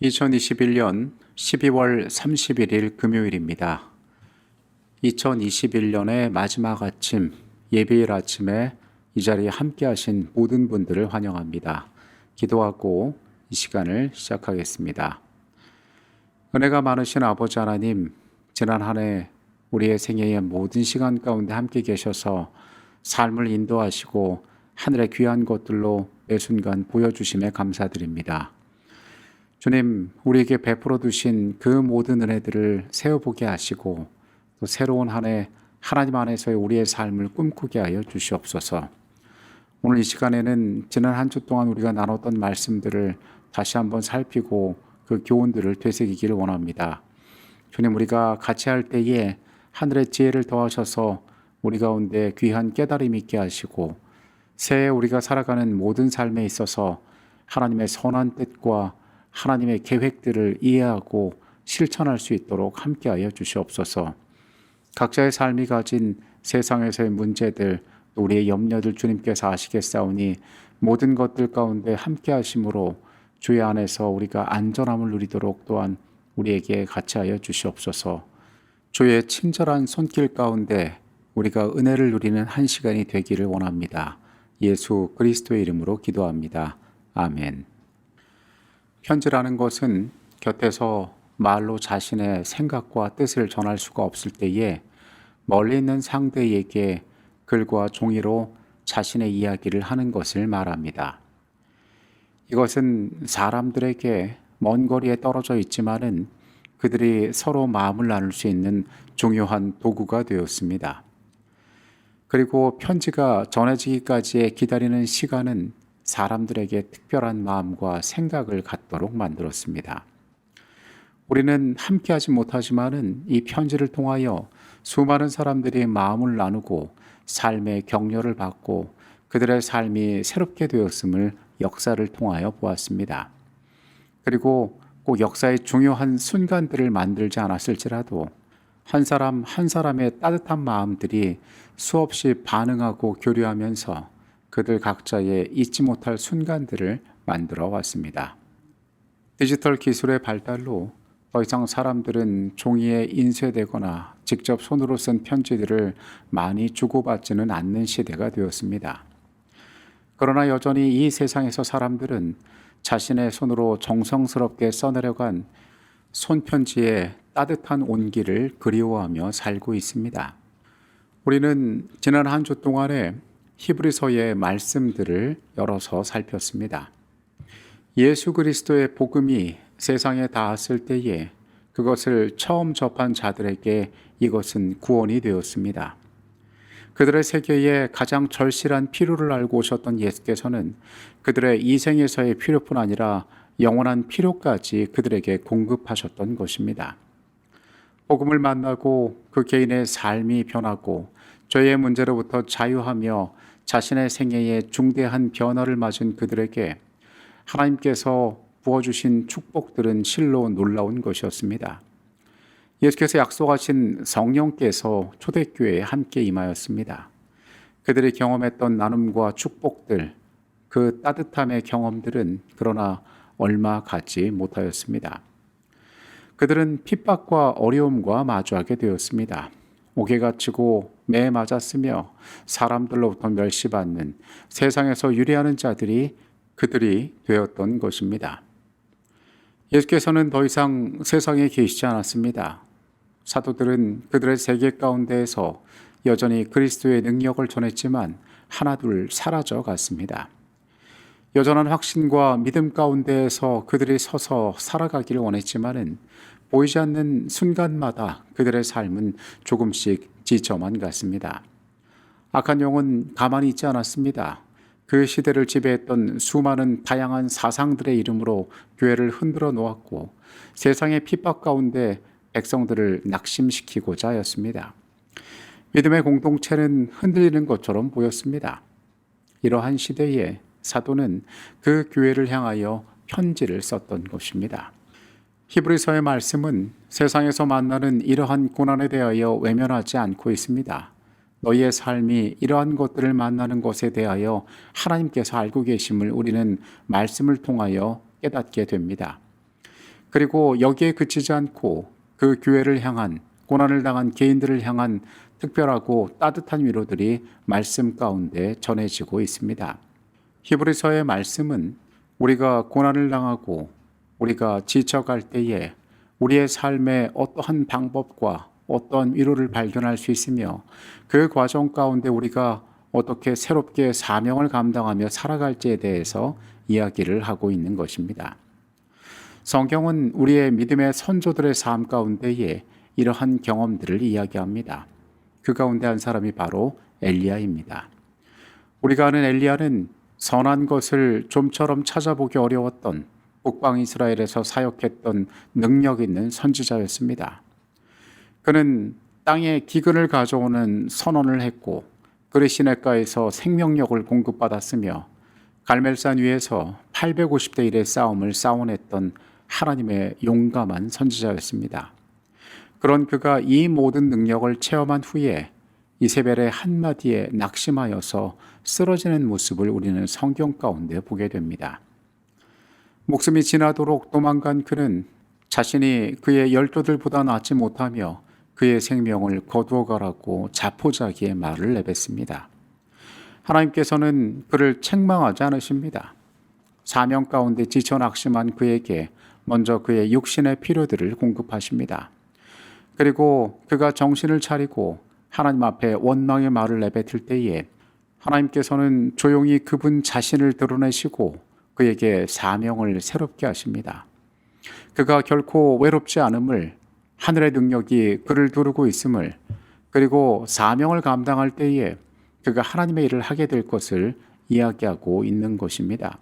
2021년 12월 31일 금요일입니다. 2021년의 마지막 아침, 예배일 아침에 이 자리에 함께 하신 모든 분들을 환영합니다. 기도하고 이 시간을 시작하겠습니다. 은혜가 많으신 아버지 하나님, 지난 한 해 우리의 생애의 모든 시간 가운데 함께 계셔서 삶을 인도하시고 하늘의 귀한 것들로 매 순간 보여주심에 감사드립니다. 주님, 우리에게 베풀어 두신 그 모든 은혜들을 세어보게 하시고 또 새로운 한 해 하나님 안에서의 우리의 삶을 꿈꾸게 하여 주시옵소서. 오늘 이 시간에는 지난 한 주 동안 우리가 나눴던 말씀들을 다시 한번 살피고 그 교훈들을 되새기기를 원합니다. 주님, 우리가 같이 할 때에 하늘의 지혜를 더하셔서 우리 가운데 귀한 깨달음 있게 하시고 새해 우리가 살아가는 모든 삶에 있어서 하나님의 선한 뜻과 하나님의 계획들을 이해하고 실천할 수 있도록 함께하여 주시옵소서. 각자의 삶이 가진 세상에서의 문제들, 우리의 염려들 주님께서 아시겠사오니 모든 것들 가운데 함께하심으로 주의 안에서 우리가 안전함을 누리도록 또한 우리에게 같이하여 주시옵소서. 주의 친절한 손길 가운데 우리가 은혜를 누리는 한 시간이 되기를 원합니다. 예수 그리스도의 이름으로 기도합니다. 아멘. 편지라는 것은 곁에서 말로 자신의 생각과 뜻을 전할 수가 없을 때에 멀리 있는 상대에게 글과 종이로 자신의 이야기를 하는 것을 말합니다. 이것은 사람들에게 먼 거리에 떨어져 있지만은 그들이 서로 마음을 나눌 수 있는 중요한 도구가 되었습니다. 그리고 편지가 전해지기까지의 기다리는 시간은 사람들에게 특별한 마음과 생각을 갖도록 만들었습니다. 우리는 함께하지 못하지만은 이 편지를 통하여 수많은 사람들이 마음을 나누고 삶의 격려를 받고 그들의 삶이 새롭게 되었음을 역사를 통하여 보았습니다. 그리고 꼭 역사의 중요한 순간들을 만들지 않았을지라도 한 사람 한 사람의 따뜻한 마음들이 수없이 반응하고 교류하면서 그들 각자의 잊지 못할 순간들을 만들어 왔습니다. 디지털 기술의 발달로 더 이상 사람들은 종이에 인쇄되거나 직접 손으로 쓴 편지들을 많이 주고받지는 않는 시대가 되었습니다. 그러나 여전히 이 세상에서 사람들은 자신의 손으로 정성스럽게 써내려간 손편지의 따뜻한 온기를 그리워하며 살고 있습니다. 우리는 지난 한 주 동안에 히브리서의 말씀들을 열어서 살폈습니다. 예수 그리스도의 복음이 세상에 닿았을 때에 그것을 처음 접한 자들에게 이것은 구원이 되었습니다. 그들의 세계에 가장 절실한 필요를 알고 오셨던 예수께서는 그들의 이 생에서의 필요뿐 아니라 영원한 필요까지 그들에게 공급하셨던 것입니다. 복음을 만나고 그 개인의 삶이 변하고 죄의 문제로부터 자유하며 자신의 생애에 중대한 변화를 맞은 그들에게 하나님께서 부어주신 축복들은 실로 놀라운 것이었습니다. 예수께서 약속하신 성령께서 초대교회에 함께 임하였습니다. 그들이 경험했던 나눔과 축복들, 그 따뜻함의 경험들은 그러나 얼마 가지 못하였습니다. 그들은 핍박과 어려움과 마주하게 되었습니다. 옥에 갇히고 매에 맞았으며 사람들로부터 멸시받는 세상에서 유리하는 자들이 그들이 되었던 것입니다. 예수께서는 더 이상 세상에 계시지 않았습니다. 사도들은 그들의 세계 가운데에서 여전히 그리스도의 능력을 전했지만 하나둘 사라져 갔습니다. 여전한 확신과 믿음 가운데에서 그들이 서서 살아가기를 원했지만은 보이지 않는 순간마다 그들의 삶은 조금씩 지쳐만 갔습니다. 악한 영은 가만히 있지 않았습니다. 그 시대를 지배했던 수많은 다양한 사상들의 이름으로 교회를 흔들어 놓았고 세상의 핍박 가운데 백성들을 낙심시키고자 하였습니다. 믿음의 공동체는 흔들리는 것처럼 보였습니다. 이러한 시대에 사도는 그 교회를 향하여 편지를 썼던 것입니다. 히브리서의 말씀은 세상에서 만나는 이러한 고난에 대하여 외면하지 않고 있습니다. 너희의 삶이 이러한 것들을 만나는 것에 대하여 하나님께서 알고 계심을 우리는 말씀을 통하여 깨닫게 됩니다. 그리고 여기에 그치지 않고 그 교회를 향한, 고난을 당한 개인들을 향한 특별하고 따뜻한 위로들이 말씀 가운데 전해지고 있습니다. 히브리서의 말씀은 우리가 고난을 당하고 우리가 지쳐갈 때에 우리의 삶의 어떠한 방법과 어떠한 위로를 발견할 수 있으며, 그 과정 가운데 우리가 어떻게 새롭게 사명을 감당하며 살아갈지에 대해서 이야기를 하고 있는 것입니다. 성경은 우리의 믿음의 선조들의 삶 가운데에 이러한 경험들을 이야기합니다. 그 가운데 한 사람이 바로 엘리야입니다. 우리가 아는 엘리야는 선한 것을 좀처럼 찾아보기 어려웠던 북방 이스라엘에서 사역했던 능력 있는 선지자였습니다. 그는 땅에 기근을 가져오는 선언을 했고 그리시네가에서 생명력을 공급받았으며 갈멜산 위에서 850대 1의 싸움을 싸워냈던 하나님의 용감한 선지자였습니다. 그런 그가 이 모든 능력을 체험한 후에 이세벨의 한마디에 낙심하여서 쓰러지는 모습을 우리는 성경 가운데 보게 됩니다. 목숨이 지나도록 도망간 그는 자신이 그의 열조들보다 낫지 못하며 그의 생명을 거두어가라고 자포자기의 말을 내뱉습니다. 하나님께서는 그를 책망하지 않으십니다. 사명 가운데 지쳐 낙심한 그에게 먼저 그의 육신의 필요들을 공급하십니다. 그리고 그가 정신을 차리고 하나님 앞에 원망의 말을 내뱉을 때에 하나님께서는 조용히 그분 자신을 드러내시고 그에게 사명을 새롭게 하십니다. 그가 결코 외롭지 않음을, 하늘의 능력이 그를 두르고 있음을, 그리고 사명을 감당할 때에 그가 하나님의 일을 하게 될 것을 이야기하고 있는 것입니다.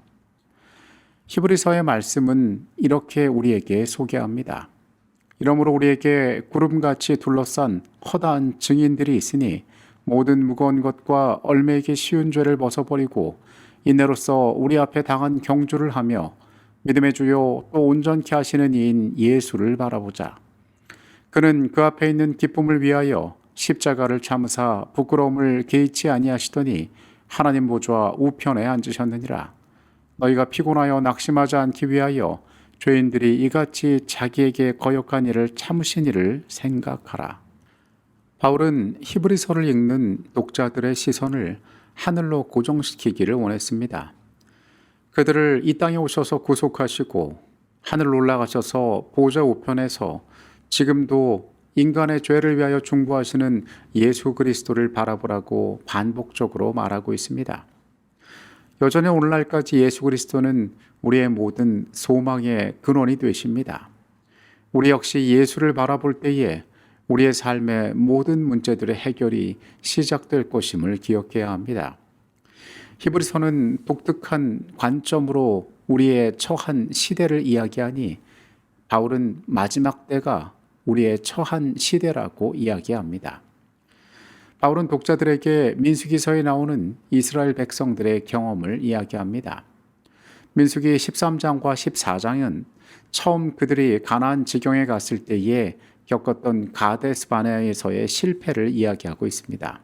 히브리서의 말씀은 이렇게 우리에게 소개합니다. 이러므로 우리에게 구름같이 둘러싼 허다한 증인들이 있으니 모든 무거운 것과 얼매이기 쉬운 죄를 벗어버리고 인내로서 우리 앞에 당한 경주를 하며 믿음의 주요 또 온전케 하시는 이인 예수를 바라보자. 그는 그 앞에 있는 기쁨을 위하여 십자가를 참으사 부끄러움을 개의치 아니하시더니 하나님 보좌 우편에 앉으셨느니라. 너희가 피곤하여 낙심하지 않기 위하여 죄인들이 이같이 자기에게 거역한 일을 참으신 일을 생각하라. 바울은 히브리서를 읽는 독자들의 시선을 하늘로 고정시키기를 원했습니다. 그들을 이 땅에 오셔서 구속하시고 하늘로 올라가셔서 보좌 우편에서 지금도 인간의 죄를 위하여 중보하시는 예수 그리스도를 바라보라고 반복적으로 말하고 있습니다. 여전히 오늘날까지 예수 그리스도는 우리의 모든 소망의 근원이 되십니다. 우리 역시 예수를 바라볼 때에 우리의 삶의 모든 문제들의 해결이 시작될 것임을 기억해야 합니다. 히브리서는 독특한 관점으로 우리의 처한 시대를 이야기하니 바울은 마지막 때가 우리의 처한 시대라고 이야기합니다. 바울은 독자들에게 민수기서에 나오는 이스라엘 백성들의 경험을 이야기합니다. 민수기 13장과 14장은 처음 그들이 가나안 지경에 갔을 때에 겪었던 가데스 바네아에서의 실패를 이야기하고 있습니다.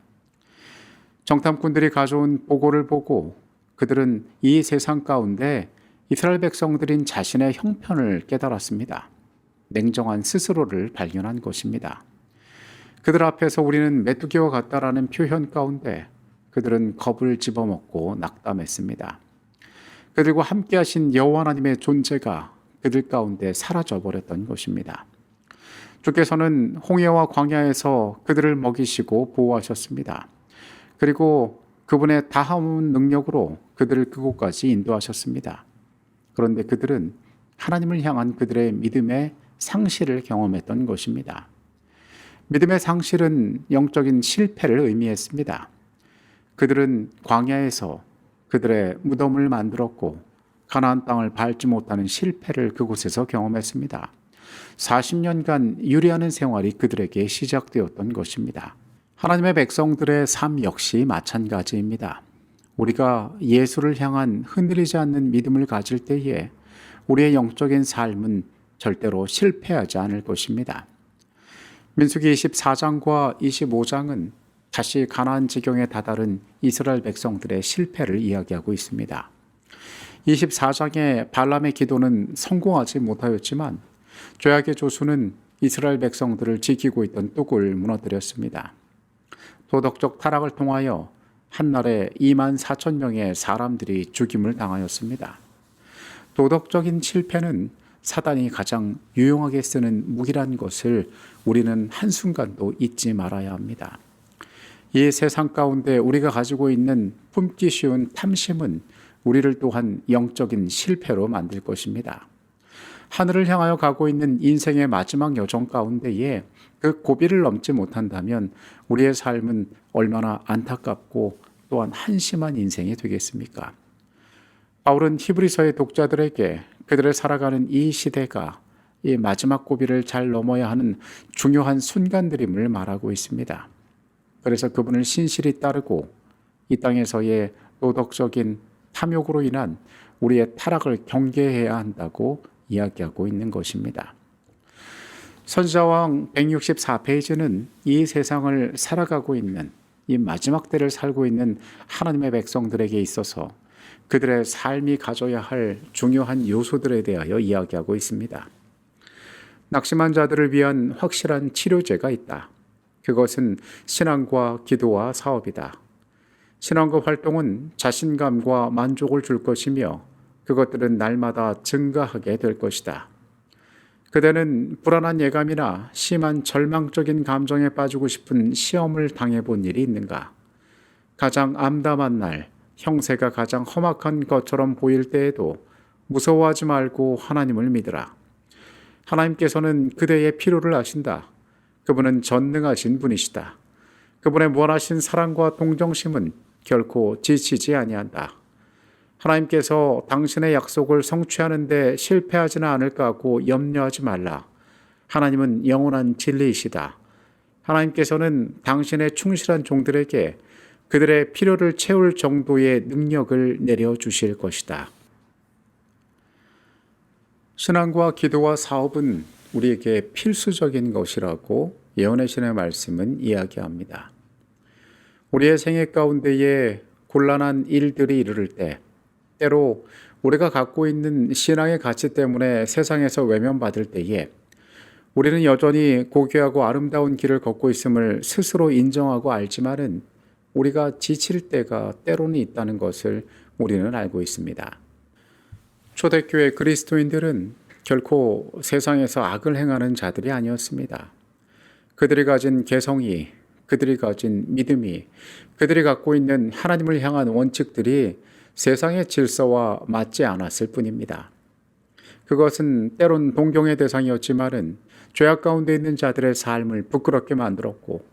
정탐꾼들이 가져온 보고를 보고 그들은 이 세상 가운데 이스라엘 백성들인 자신의 형편을 깨달았습니다. 냉정한 스스로를 발견한 것입니다. 그들 앞에서 우리는 메뚜기와 같다라는 표현 가운데 그들은 겁을 집어먹고 낙담했습니다. 그들과 함께 하신 여호와 하나님의 존재가 그들 가운데 사라져 버렸던 것입니다. 주께서는 홍해와 광야에서 그들을 먹이시고 보호하셨습니다. 그리고 그분의 다하운 능력으로 그들을 그곳까지 인도하셨습니다. 그런데 그들은 하나님을 향한 그들의 믿음의 상실을 경험했던 것입니다. 믿음의 상실은 영적인 실패를 의미했습니다. 그들은 광야에서 그들의 무덤을 만들었고 가나안 땅을 밟지 못하는 실패를 그곳에서 경험했습니다. 40년간 유리하는 생활이 그들에게 시작되었던 것입니다. 하나님의 백성들의 삶 역시 마찬가지입니다. 우리가 예수를 향한 흔들리지 않는 믿음을 가질 때에 우리의 영적인 삶은 절대로 실패하지 않을 것입니다. 민수기 24장과 25장은 다시 가나안 지경에 다다른 이스라엘 백성들의 실패를 이야기하고 있습니다. 24장의 발람의 기도는 성공하지 못하였지만 죄악의 조수는 이스라엘 백성들을 지키고 있던 뚝을 무너뜨렸습니다. 도덕적 타락을 통하여 한날에 2만 4천 명의 사람들이 죽임을 당하였습니다. 도덕적인 실패는 사단이 가장 유용하게 쓰는 무기란 것을 우리는 한순간도 잊지 말아야 합니다. 이 세상 가운데 우리가 가지고 있는 품기 쉬운 탐심은 우리를 또한 영적인 실패로 만들 것입니다. 하늘을 향하여 가고 있는 인생의 마지막 여정 가운데에 그 고비를 넘지 못한다면 우리의 삶은 얼마나 안타깝고 또한 한심한 인생이 되겠습니까? 바울은 히브리서의 독자들에게 그들의 살아가는 이 시대가 이 마지막 고비를 잘 넘어야 하는 중요한 순간들임을 말하고 있습니다. 그래서 그분을 신실히 따르고 이 땅에서의 도덕적인 탐욕으로 인한 우리의 타락을 경계해야 한다고 이야기하고 있는 것입니다. 선지자왕 164페이지는 이 세상을 살아가고 있는 이 마지막 때를 살고 있는 하나님의 백성들에게 있어서 그들의 삶이 가져야 할 중요한 요소들에 대하여 이야기하고 있습니다. 낙심한 자들을 위한 확실한 치료제가 있다. 그것은 신앙과 기도와 사업이다. 신앙과 활동은 자신감과 만족을 줄 것이며 그것들은 날마다 증가하게 될 것이다. 그대는 불안한 예감이나 심한 절망적인 감정에 빠지고 싶은 시험을 당해본 일이 있는가? 가장 암담한 날, 형세가 가장 험악한 것처럼 보일 때에도 무서워하지 말고 하나님을 믿으라. 하나님께서는 그대의 필요를 아신다. 그분은 전능하신 분이시다. 그분의 무한하신 사랑과 동정심은 결코 지치지 아니한다. 하나님께서 당신의 약속을 성취하는 데 실패하지는 않을까 하고 염려하지 말라. 하나님은 영원한 진리이시다. 하나님께서는 당신의 충실한 종들에게 그들의 필요를 채울 정도의 능력을 내려주실 것이다. 신앙과 기도와 사업은 우리에게 필수적인 것이라고 예언의 신의 말씀은 이야기합니다. 우리의 생애 가운데에 곤란한 일들이 이르를 때 때로 우리가 갖고 있는 신앙의 가치 때문에 세상에서 외면받을 때에 우리는 여전히 고귀하고 아름다운 길을 걷고 있음을 스스로 인정하고 알지만은 우리가 지칠 때가 때로는 있다는 것을 우리는 알고 있습니다. 초대교회 그리스도인들은 결코 세상에서 악을 행하는 자들이 아니었습니다. 그들이 가진 개성이, 그들이 가진 믿음이, 그들이 갖고 있는 하나님을 향한 원칙들이 세상의 질서와 맞지 않았을 뿐입니다. 그것은 때론 동경의 대상이었지만은 죄악 가운데 있는 자들의 삶을 부끄럽게 만들었고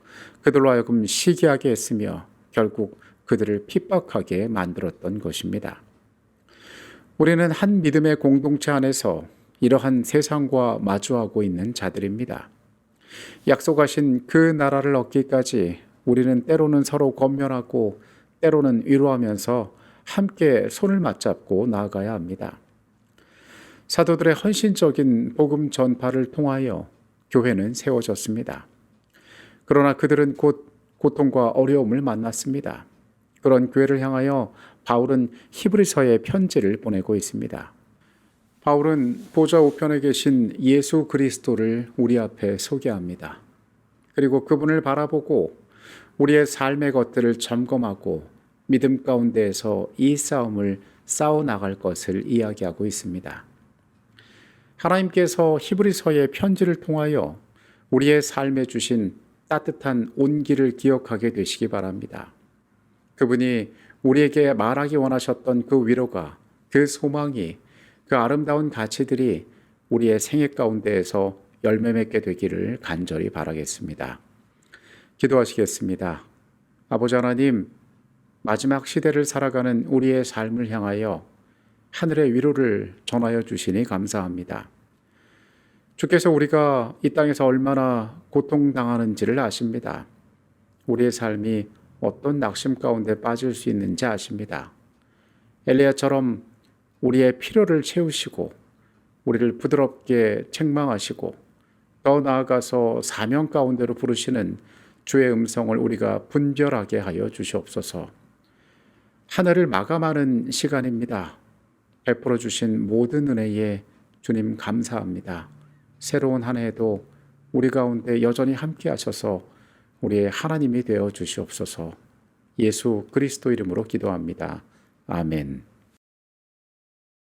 그들로 하여금 시기하게 했으며 결국 그들을 핍박하게 만들었던 것입니다. 우리는 한 믿음의 공동체 안에서 이러한 세상과 마주하고 있는 자들입니다. 약속하신 그 나라를 얻기까지 우리는 때로는 서로 권면하고 때로는 위로하면서 함께 손을 맞잡고 나아가야 합니다. 사도들의 헌신적인 복음 전파를 통하여 교회는 세워졌습니다. 그러나 그들은 곧 고통과 어려움을 만났습니다. 그런 교회를 향하여 바울은 히브리서의 편지를 보내고 있습니다. 바울은 보좌 우편에 계신 예수 그리스도를 우리 앞에 소개합니다. 그리고 그분을 바라보고 우리의 삶의 것들을 점검하고 믿음 가운데에서 이 싸움을 싸워나갈 것을 이야기하고 있습니다. 하나님께서 히브리서의 편지를 통하여 우리의 삶에 주신 따뜻한 온기를 기억하게 되시기 바랍니다. 그분이 우리에게 말하기 원하셨던 그 위로가, 그 소망이, 그 아름다운 가치들이 우리의 생애 가운데에서 열매 맺게 되기를 간절히 바라겠습니다. 기도하시겠습니다. 아버지 하나님, 마지막 시대를 살아가는 우리의 삶을 향하여 하늘의 위로를 전하여 주시니 감사합니다. 주께서 우리가 이 땅에서 얼마나 고통당하는지를 아십니다. 우리의 삶이 어떤 낙심 가운데 빠질 수 있는지 아십니다. 엘리야처럼 우리의 필요를 채우시고 우리를 부드럽게 책망하시고 더 나아가서 사명 가운데로 부르시는 주의 음성을 우리가 분별하게 하여 주시옵소서. 하늘을 마감하는 시간입니다. 베풀어 주신 모든 은혜에 주님 감사합니다. 새로운 한 해에도 우리 가운데 여전히 함께 하셔서 우리의 하나님이 되어 주시옵소서. 예수 그리스도 이름으로 기도합니다. 아멘.